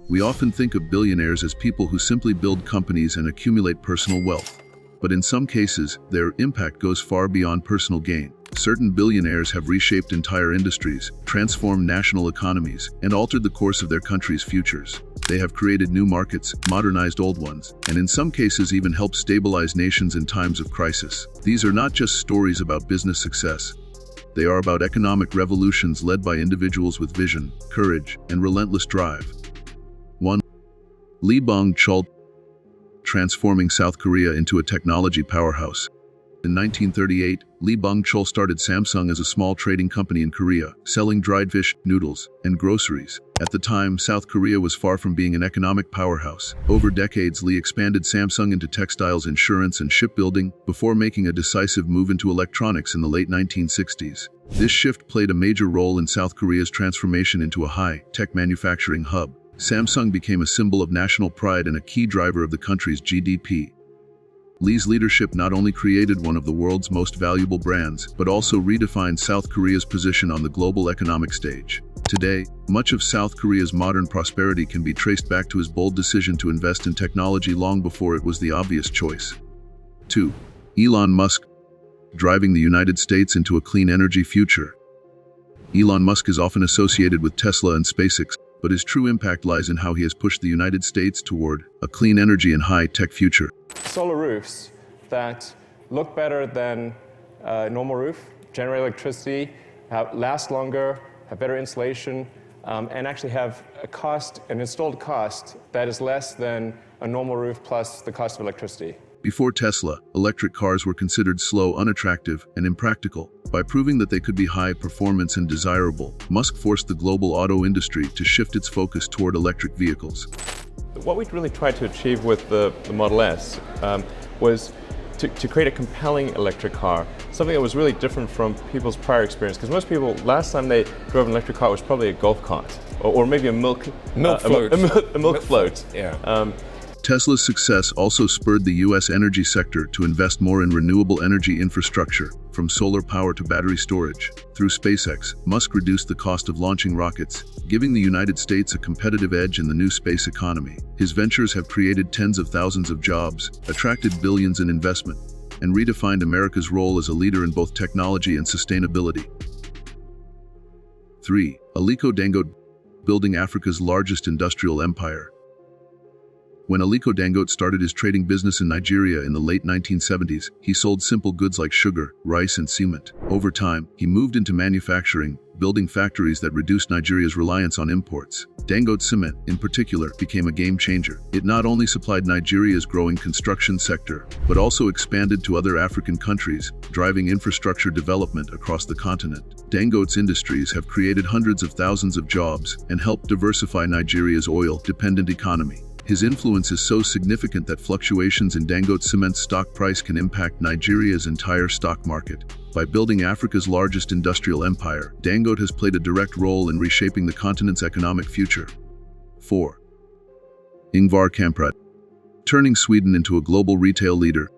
We often think of billionaires as people who simply build companies and accumulate personal wealth. But in some cases, their impact goes far beyond personal gain. Certain billionaires have reshaped entire industries, transformed national economies, and altered the course of their country's futures. They have created new markets, modernized old ones, and in some cases even helped stabilize nations in times of crisis. These are not just stories about business success. They are about economic revolutions led by individuals with vision, courage, and relentless drive. 1. Lee Bong-chul, transforming South Korea into a technology powerhouse. In 1938, Lee Bong-chul started Samsung as a small trading company in Korea, selling dried fish, noodles, and groceries. At the time, South Korea was far from being an economic powerhouse. Over decades, Lee expanded Samsung into textiles, insurance, and shipbuilding, before making a decisive move into electronics in the late 1960s. This shift played a major role in South Korea's transformation into a high-tech manufacturing hub. Samsung became a symbol of national pride and a key driver of the country's GDP. Lee's leadership not only created one of the world's most valuable brands, but also redefined South Korea's position on the global economic stage. Today, much of South Korea's modern prosperity can be traced back to his bold decision to invest in technology long before it was the obvious choice. 2. Elon Musk, driving the United States into a clean energy future. Elon Musk is often associated with Tesla and SpaceX, but his true impact lies in how he has pushed the United States toward a clean energy and high-tech future. Solar roofs that look better than a normal roof, generate electricity, last longer, have better insulation, and actually have an installed cost that is less than a normal roof plus the cost of electricity. Before Tesla, electric cars were considered slow, unattractive, and impractical. By proving that they could be high performance and desirable, Musk forced the global auto industry to shift its focus toward electric vehicles. What we really tried to achieve with the Model S was to create a compelling electric car, something that was really different from people's prior experience. Because most people, last time they drove an electric car was probably a golf cart, or maybe a milk float. A milk float. Yeah. Tesla's success also spurred the U.S. energy sector to invest more in renewable energy infrastructure, from solar power to battery storage. Through SpaceX, Musk reduced the cost of launching rockets, giving the United States a competitive edge in the new space economy. His ventures have created tens of thousands of jobs, attracted billions in investment, and redefined America's role as a leader in both technology and sustainability. 3. Aliko Dangote, building Africa's largest industrial empire. When Aliko Dangote started his trading business in Nigeria in the late 1970s, he sold simple goods like sugar, rice, and cement. Over time, he moved into manufacturing, building factories that reduced Nigeria's reliance on imports. Dangote Cement, in particular, became a game changer. It not only supplied Nigeria's growing construction sector, but also expanded to other African countries, driving infrastructure development across the continent. Dangote's industries have created hundreds of thousands of jobs and helped diversify Nigeria's oil-dependent economy. His influence is so significant that fluctuations in Dangote Cement's stock price can impact Nigeria's entire stock market. By building Africa's largest industrial empire, Dangote has played a direct role in reshaping the continent's economic future. 4. Ingvar Kamprad, turning Sweden into a global retail leader.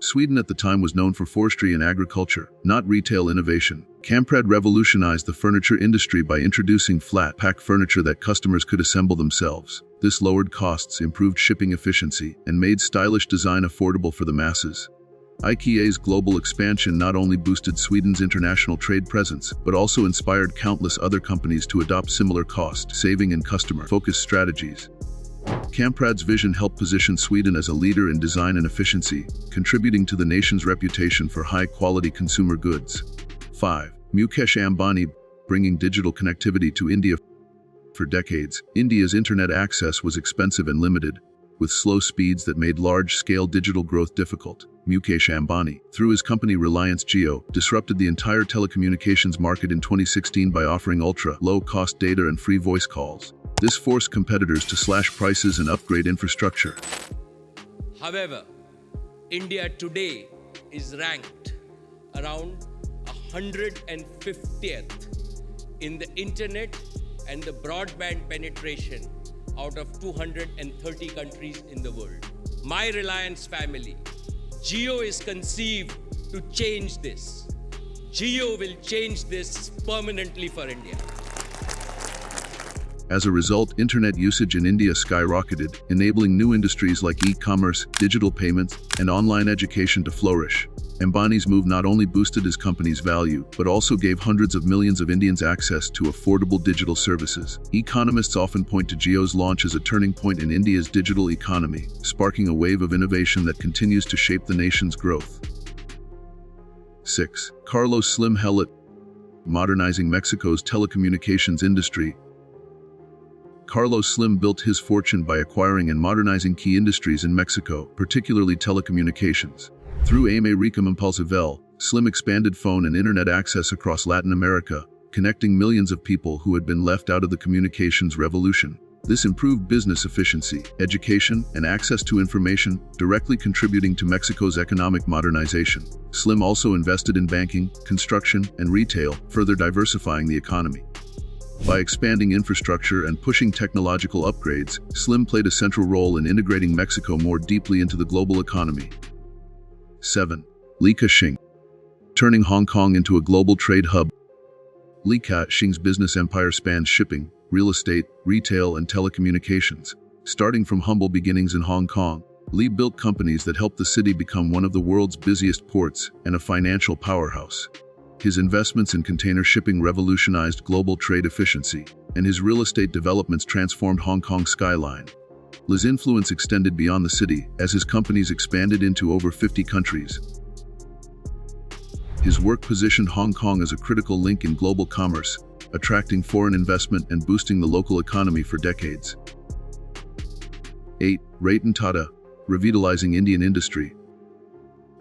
Sweden at the time was known for forestry and agriculture, not retail innovation. Kamprad revolutionized the furniture industry by introducing flat-pack furniture that customers could assemble themselves. This lowered costs, improved shipping efficiency, and made stylish design affordable for the masses. IKEA's global expansion not only boosted Sweden's international trade presence, but also inspired countless other companies to adopt similar cost-saving and customer-focused strategies. Kamprad's vision helped position Sweden as a leader in design and efficiency, contributing to the nation's reputation for high-quality consumer goods. 5. Mukesh Ambani, bringing digital connectivity to India. For decades, India's internet access was expensive and limited, with slow speeds that made large-scale digital growth difficult. Mukesh Ambani, through his company Reliance Jio, disrupted the entire telecommunications market in 2016 by offering ultra-low-cost data and free voice calls. This forced competitors to slash prices and upgrade infrastructure. However, India today is ranked around 150th in the internet and the broadband penetration out of 230 countries in the world. My Reliance family, Jio, is conceived to change this. Jio will change this permanently for India. As a result, internet usage in India skyrocketed, enabling new industries like e-commerce, digital payments, and online education to flourish. Ambani's move not only boosted his company's value, but also gave hundreds of millions of Indians access to affordable digital services. Economists often point to Jio's launch as a turning point in India's digital economy, sparking a wave of innovation that continues to shape the nation's growth. 6. Carlos Slim Hellet, modernizing Mexico's telecommunications industry. Carlos Slim built his fortune by acquiring and modernizing key industries in Mexico, particularly telecommunications. Through América Impulsivel, Slim expanded phone and internet access across Latin America, connecting millions of people who had been left out of the communications revolution. This improved business efficiency, education, and access to information, directly contributing to Mexico's economic modernization. Slim also invested in banking, construction, and retail, further diversifying the economy. By expanding infrastructure and pushing technological upgrades, Slim played a central role in integrating Mexico more deeply into the global economy. 7. Li Ka-shing, turning Hong Kong into a global trade hub. Li Ka-shing's business empire spans shipping, real estate, retail, and telecommunications. Starting from humble beginnings in Hong Kong, Li built companies that helped the city become one of the world's busiest ports and a financial powerhouse. His investments in container shipping revolutionized global trade efficiency, and his real estate developments transformed Hong Kong's skyline. Li's influence extended beyond the city as his companies expanded into over 50 countries. His work positioned Hong Kong as a critical link in global commerce, attracting foreign investment and boosting the local economy for decades. 8. Ratan Tata, revitalizing Indian industry.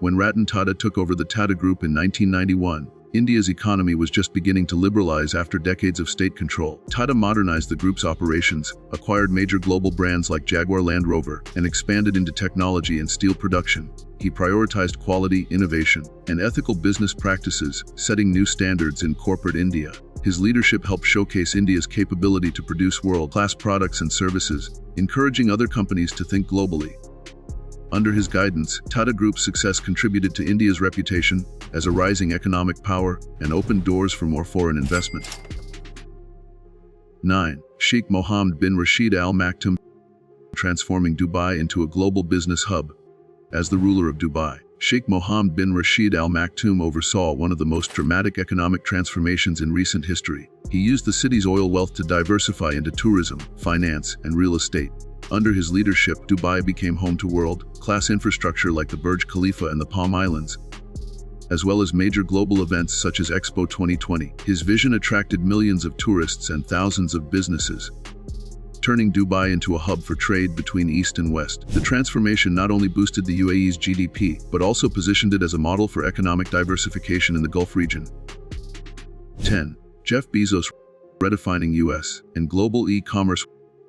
When Ratan Tata took over the Tata Group in 1991, India's economy was just beginning to liberalize after decades of state control. Tata modernized the group's operations, acquired major global brands like Jaguar Land Rover, and expanded into technology and steel production. He prioritized quality, innovation, and ethical business practices, setting new standards in corporate India. His leadership helped showcase India's capability to produce world-class products and services, encouraging other companies to think globally. Under his guidance, Tata Group's success contributed to India's reputation as a rising economic power and opened doors for more foreign investment. 9. Sheikh Mohammed bin Rashid Al Maktoum, transforming Dubai into a global business hub. As the ruler of Dubai, Sheikh Mohammed bin Rashid Al Maktoum oversaw one of the most dramatic economic transformations in recent history. He used the city's oil wealth to diversify into tourism, finance, and real estate. Under his leadership, Dubai became home to world-class infrastructure like the Burj Khalifa and the Palm Islands, as well as major global events such as Expo 2020. His vision attracted millions of tourists and thousands of businesses, turning Dubai into a hub for trade between East and West. The transformation not only boosted the UAE's GDP, but also positioned it as a model for economic diversification in the Gulf region. 10. Jeff Bezos, redefining U.S. and global e-commerce.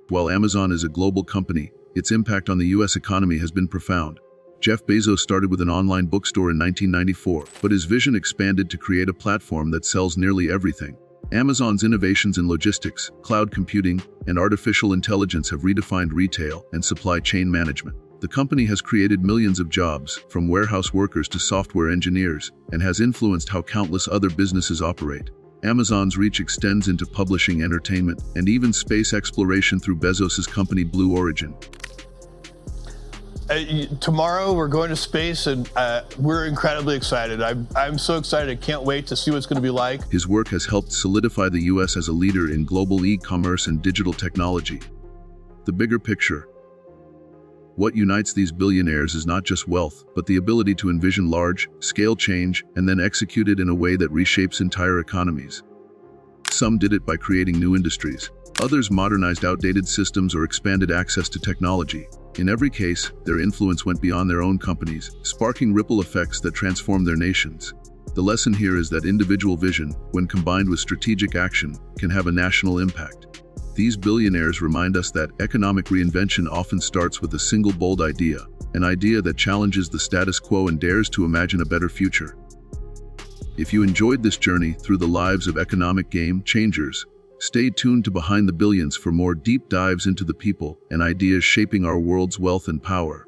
While Amazon is a global company, its impact on the U.S. economy has been profound. Jeff Bezos started with an online bookstore in 1994, but his vision expanded to create a platform that sells nearly everything. Amazon's innovations in logistics, cloud computing, and artificial intelligence have redefined retail and supply chain management. The company has created millions of jobs, from warehouse workers to software engineers, and has influenced how countless other businesses operate. Amazon's reach extends into publishing, entertainment, and even space exploration through Bezos' company Blue Origin. Tomorrow we're going to space, and we're incredibly excited. I'm so excited. I can't wait to see what it's going to be like. His work has helped solidify the U.S. as a leader in global e-commerce and digital technology. The bigger picture. What unites these billionaires is not just wealth, but the ability to envision large-scale change and then execute it in a way that reshapes entire economies. Some did it by creating new industries. Others modernized outdated systems or expanded access to technology. In every case, their influence went beyond their own companies, sparking ripple effects that transformed their nations. The lesson here is that individual vision, when combined with strategic action, can have a national impact. These billionaires remind us that economic reinvention often starts with a single bold idea, an idea that challenges the status quo and dares to imagine a better future. If you enjoyed this journey through the lives of economic game changers, stay tuned to Behind the Billions for more deep dives into the people and ideas shaping our world's wealth and power.